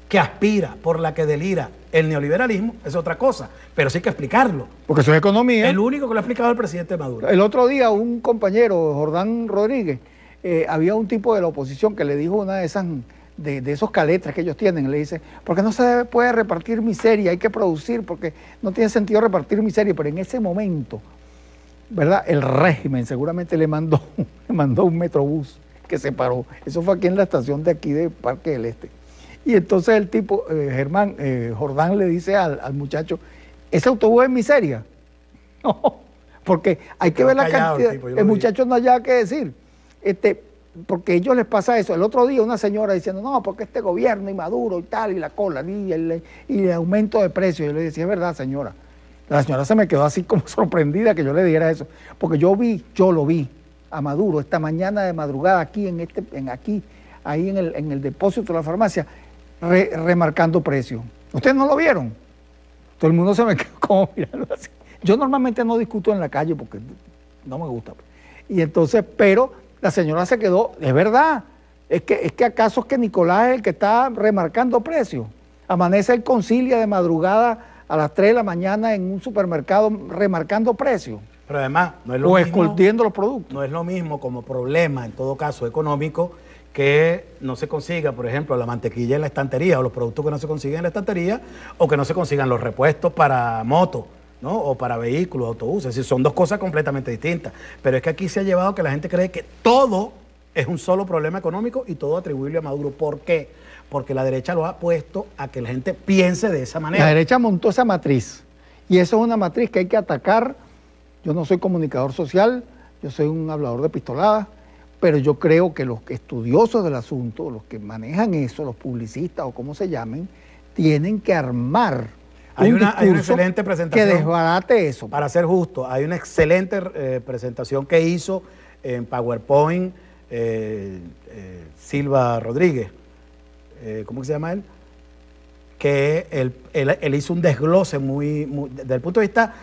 que aspira, por la que delira el neoliberalismo, es otra cosa, pero sí hay que explicarlo. Porque eso es economía. El único que lo ha explicado es el presidente Maduro. El otro día un compañero, Jordán Rodríguez, había un tipo de la oposición que le dijo una de esas, de esos caletres que ellos tienen, le dice, porque no se puede repartir miseria, hay que producir, porque no tiene sentido repartir miseria, pero en ese momento, ¿verdad? El régimen seguramente le mandó un metrobús que se paró. Eso fue aquí en la estación de aquí de Parque del Este. Y entonces el tipo, Jordán le dice al muchacho, ¿ese autobús es miseria? No, porque hay que ver la cantidad. El muchacho no haya que decir. Porque a ellos les pasa eso. El otro día una señora diciendo, no, porque este gobierno y Maduro y tal, y la cola, y el aumento de precios. Yo le decía, es verdad, señora. La señora se me quedó así como sorprendida que yo le dijera eso. Porque yo lo vi a Maduro esta mañana de madrugada aquí, ahí en el depósito de la farmacia, remarcando precios. ¿Ustedes no lo vieron? Todo el mundo se me quedó como mirando así. Yo normalmente no discuto en la calle porque no me gusta. Y entonces, pero la señora se quedó, es verdad, es que acaso es que Nicolás es el que está remarcando precios. Amanece el concilia de madrugada a las 3 de la mañana en un supermercado remarcando precios. Pero además, no es lo o mismo, esculpiendo los productos. No es lo mismo como problema, en todo caso económico, que no se consiga, por ejemplo, la mantequilla en la estantería, o los productos que no se consiguen en la estantería, o que no se consigan los repuestos para motos, ¿no? O para vehículos, autobuses. Es decir, son dos cosas completamente distintas. Pero es que aquí se ha llevado a que la gente cree que todo es un solo problema económico y todo atribuible a Maduro. ¿Por qué? Porque la derecha lo ha puesto a que la gente piense de esa manera. La derecha montó esa matriz. Y eso es una matriz que hay que atacar. Yo no soy comunicador social, yo soy un hablador de pistoladas, pero yo creo que los estudiosos del asunto, los que manejan eso, los publicistas o como se llamen, tienen que armar hay una excelente presentación. Que desbarate eso. Para ser justo, hay una excelente presentación que hizo en PowerPoint Silva Rodríguez. ¿Cómo se llama él? Que él hizo un desglose muy, desde el punto de vista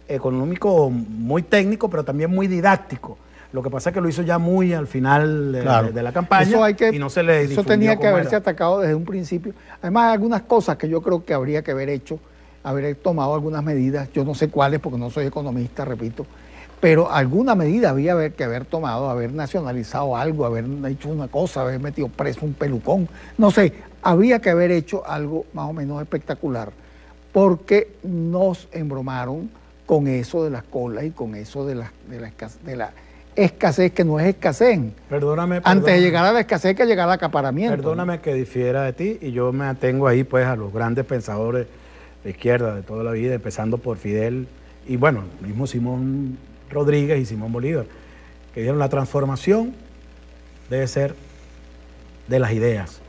económico, muy técnico, pero también muy didáctico. Lo que pasa es que lo hizo ya muy al final de la campaña y no se le difundió. Eso tenía que haberse atacado desde un principio. Además, hay algunas cosas que yo creo que habría que haber hecho, haber tomado algunas medidas, yo no sé cuáles porque no soy economista, repito, pero alguna medida había que haber tomado, haber nacionalizado algo, haber hecho una cosa, haber metido preso un pelucón, no sé, había que haber hecho algo más o menos espectacular, porque nos embromaron con eso de las colas y con eso de la escasez, que no es escasez. Perdóname. Antes de llegar a la escasez, que llegar al acaparamiento. Perdóname, ¿no?, que difiera de ti, y yo me atengo ahí pues a los grandes pensadores de izquierda de toda la vida, empezando por Fidel y bueno, mismo Simón Rodríguez y Simón Bolívar, que dijeron la transformación debe ser de las ideas.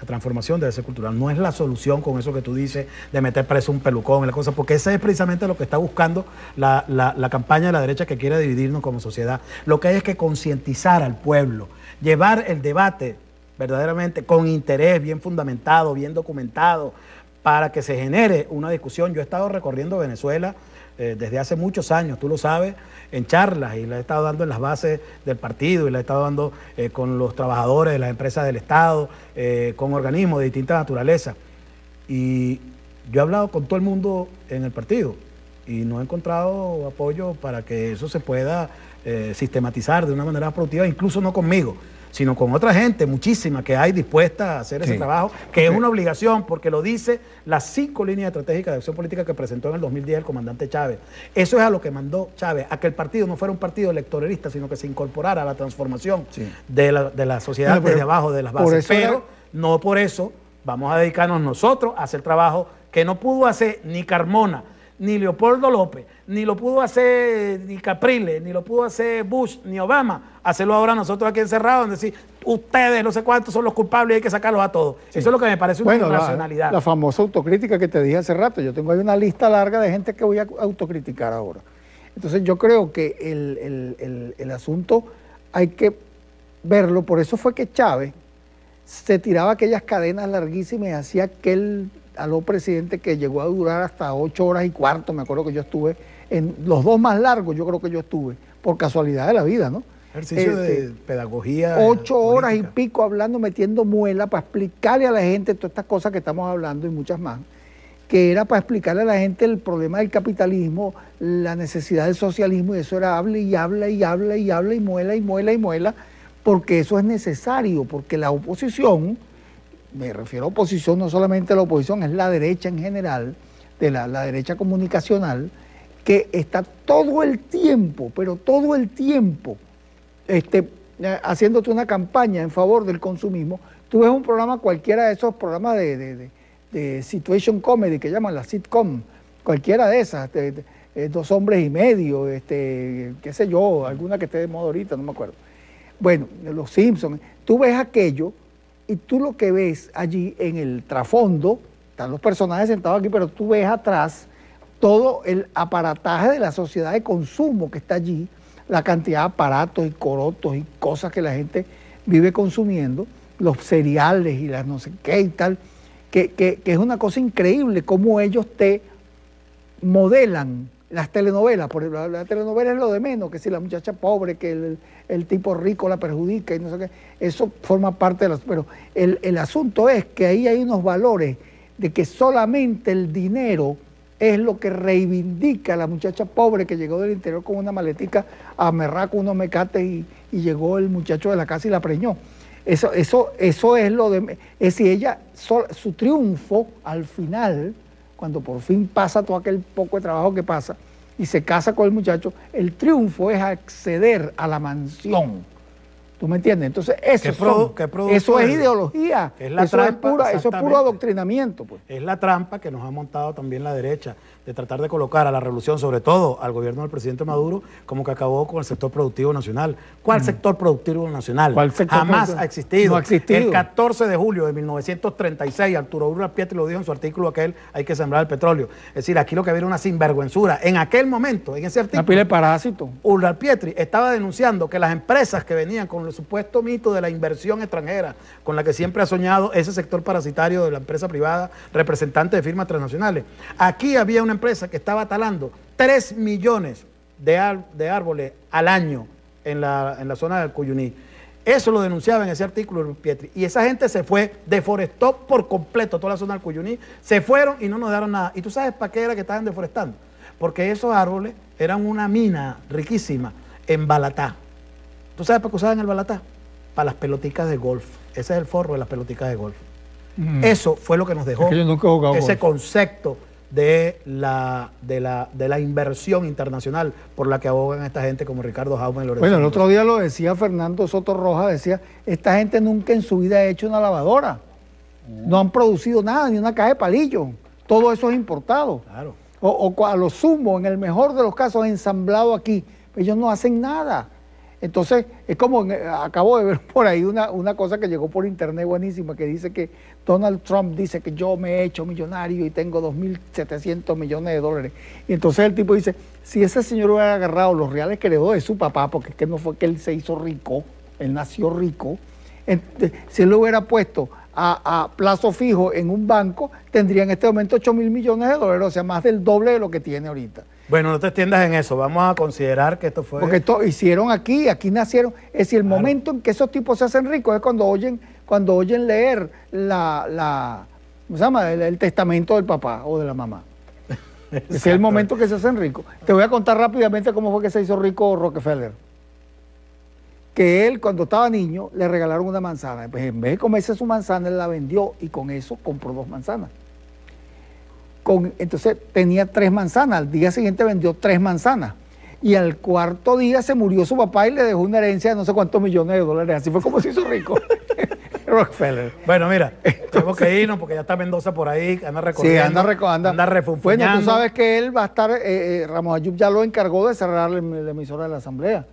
La transformación debe ser cultural, no es la solución con eso que tú dices de meter preso un pelucón y la cosa, porque ese es precisamente lo que está buscando la campaña de la derecha, que quiere dividirnos como sociedad. Lo que hay es que concientizar al pueblo, llevar el debate verdaderamente con interés, bien fundamentado, bien documentado, para que se genere una discusión. Yo he estado recorriendo Venezuela desde hace muchos años, tú lo sabes, en charlas, y la he estado dando en las bases del partido, y la he estado dando con los trabajadores de las empresas del Estado, con organismos de distinta naturaleza. Y yo he hablado con todo el mundo en el partido y no he encontrado apoyo para que eso se pueda sistematizar de una manera productiva, incluso no conmigo, sino con otra gente, muchísima, que hay dispuesta a hacer ese trabajo, que es una obligación, porque lo dice las 5 líneas estratégicas de acción política que presentó en el 2010 el comandante Chávez. Eso es a lo que mandó Chávez, a que el partido no fuera un partido electoralista, sino que se incorporara a la transformación de la sociedad desde abajo, de las bases. Pero no por eso vamos a dedicarnos nosotros a hacer trabajo que no pudo hacer ni Carmona, ni Leopoldo López, ni lo pudo hacer ni Capriles, ni lo pudo hacer Bush, ni Obama, hacerlo ahora nosotros aquí encerrados, en decir, ustedes no sé cuántos son los culpables y hay que sacarlos a todos. Eso es lo que me parece una irracionalidad. La famosa autocrítica que te dije hace rato, yo tengo ahí una lista larga de gente que voy a autocriticar ahora. Entonces yo creo que el asunto hay que verlo, por eso fue que Chávez se tiraba aquellas cadenas larguísimas y hacía aquel aló presidente que llegó a durar hasta 8 horas y cuarto, me acuerdo que yo estuve, en los 2 más largos yo creo que yo estuve, por casualidad de la vida, ¿no? Ejercicio de pedagogía 8 horas y pico hablando, metiendo muela para explicarle a la gente todas estas cosas que estamos hablando y muchas más, que era para explicarle a la gente el problema del capitalismo, la necesidad del socialismo, y eso era hable y habla y habla y habla y muela y muela y muela, porque eso es necesario, porque la oposición, me refiero a oposición, no solamente la oposición, es la derecha en general, de la derecha comunicacional, que está todo el tiempo, pero todo el tiempo, haciéndote una campaña en favor del consumismo. Tú ves un programa, cualquiera de esos programas de situation comedy, que llaman la sitcom, cualquiera de esas, 2 hombres y medio, qué sé yo, alguna que esté de moda ahorita, no me acuerdo. Bueno, Los Simpsons, tú ves aquello, y tú lo que ves allí en el trasfondo, están los personajes sentados aquí, pero tú ves atrás todo el aparataje de la sociedad de consumo que está allí, la cantidad de aparatos y corotos y cosas que la gente vive consumiendo, los cereales y las no sé qué y tal, que es una cosa increíble cómo ellos te modelan las telenovelas. Por ejemplo, la telenovela es lo de menos, que si la muchacha pobre, que el tipo rico la perjudica y no sé qué, eso forma parte de las... Pero el asunto es que ahí hay unos valores de que solamente el dinero es lo que reivindica a la muchacha pobre que llegó del interior con una maletica a amarrar con unos mecates y llegó el muchacho de la casa y la preñó. Eso es lo de... Es decir, ella, su triunfo al final, cuando por fin pasa todo aquel poco de trabajo que pasa y se casa con el muchacho, el triunfo es acceder a la mansión. ¿Tú me entiendes? Entonces, eso es ideología, eso es puro adoctrinamiento. Pues. Es la trampa que nos ha montado también la derecha, de tratar de colocar a la revolución, sobre todo al gobierno del presidente Maduro, como que acabó con el sector productivo nacional. ¿Cuál sector productivo nacional? Jamás ha existido. No ha existido. El 14 de julio de 1936, Arturo Urra Pietri lo dijo en su artículo aquel, hay que sembrar el petróleo. Es decir, aquí lo que había era una sinvergüenzura. En aquel momento, en ese artículo, una pila de parásitos. Urra Pietri estaba denunciando que las empresas que venían con el supuesto mito de la inversión extranjera, con la que siempre ha soñado ese sector parasitario de la empresa privada, representante de firmas transnacionales. Aquí había una empresa que estaba talando 3 millones de árboles al año en la zona del Cuyuní. Eso lo denunciaba en ese artículo de Pietri. Y esa gente se fue, deforestó por completo toda la zona del Cuyuní, se fueron y no nos dejaron nada. ¿Y tú sabes para qué era que estaban deforestando? Porque esos árboles eran una mina riquísima en Balatá. ¿Tú sabes para qué usaban el Balatá? Para las peloticas de golf. Ese es el forro de las peloticas de golf. Eso fue lo que nos dejó ese concepto de la inversión internacional por la que abogan esta gente como Ricardo Jaume y Lorenzo. Bueno, el otro día lo decía Fernando Soto Roja, decía, esta gente nunca en su vida ha hecho una lavadora. No han producido nada, ni una caja de palillos. Todo eso es importado. Claro. O a lo sumo, en el mejor de los casos, ensamblado aquí. Ellos no hacen nada. Entonces, es como, acabo de ver por ahí una cosa que llegó por internet buenísima, que dice que Donald Trump dice que yo me he hecho millonario y tengo 2.700 millones de dólares. Y entonces el tipo dice, si ese señor hubiera agarrado los reales que heredó de su papá, porque es que no fue que él se hizo rico, él nació rico, si él lo hubiera puesto a plazo fijo en un banco, tendría en este momento 8.000 millones de dólares, o sea, más del doble de lo que tiene ahorita. Bueno, no te extiendas en eso. Vamos a considerar que esto fue... Porque esto hicieron aquí nacieron. Es decir, el Claro. momento en que esos tipos se hacen ricos es cuando oyen leer ¿cómo se llama? El testamento del papá o de la mamá. Ese es el momento que se hacen ricos. Te voy a contar rápidamente cómo fue que se hizo rico Rockefeller. Que él, cuando estaba niño, le regalaron una manzana. Pues en vez de comerse su manzana, él la vendió y con eso compró 2 manzanas. Entonces tenía 3 manzanas. Al día siguiente vendió 3 manzanas. Y al 4.º día se murió su papá y le dejó una herencia de no sé cuántos millones de dólares. Así fue como se hizo rico Rockefeller. Bueno, mira, tenemos que irnos porque ya está Mendoza por ahí, anda recorriendo, Sí, anda refunfuñando. Bueno, tú sabes que él va a estar, Ramos Ayub ya lo encargó de cerrar la emisora de la Asamblea,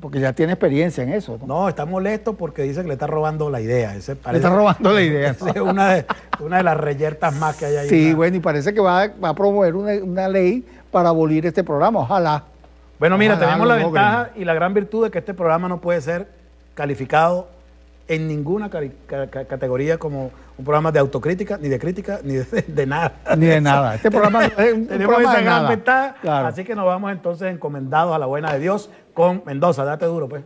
porque ya tiene experiencia en eso, ¿no? No, está molesto porque dice que le está robando la idea. Ese Le parece, está robando la idea. esa es una de las reyertas más que hay ahí. Sí, bueno, y parece que va a promover una ley para abolir este programa, ojalá. Bueno, mira, Ojalá tenemos lo la logren. ventaja y la gran virtud de que este programa no puede ser calificado en ninguna categoría como un programa de autocrítica, ni de crítica, ni de nada. Ni de nada. Este programa no es un Tenemos programa esa de gran nada. ventaja, Claro. así que nos vamos entonces encomendados a la buena de Dios con Mendoza. Date duro, pues.